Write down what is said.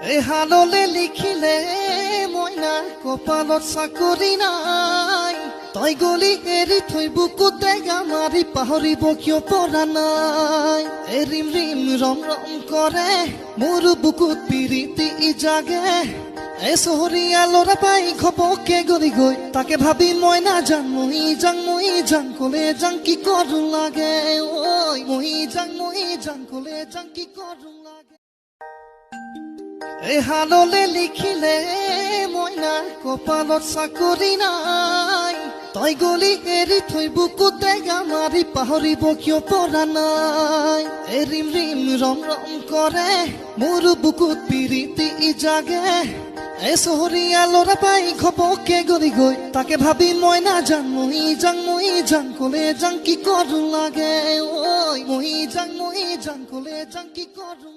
এহাললে লিখিলে মইনা কপালত চাকৰি নাই তই গলি এৰি থৈ বুকুতে গামাৰি পাহৰিব কিয় পৰা নাই এৰিম ৰিম ৰম ৰম কৰে মোৰ বুকুত পিৰিতি জাগে এ চহৰীয়া ল'ৰা পাই ঘপকে গলি গৈ তাকে ভাবি মই নাজান মই যাং কলে যাং কি কৰো লাগে ঐ মই যাং কলে যাং কি কৰো লাগে এহাললে লিখিলে মইনা কপালত চাকৰি নাই তই গলি এৰি থৈ বুকুতে গামাৰি পাহৰিব কিয় পৰা নাই এৰিম ৰিম ৰম ৰম কৰে মোৰ বুকুত পিৰিতি জাগে এ চহৰীয়া ল'ৰা পাই ঘপকে গলি গৈ তাকে ভাবি মই নাজান মই যাং কলে যাং কি কৰো লাগে ঐ মই যাং কলে যাং কি কৰো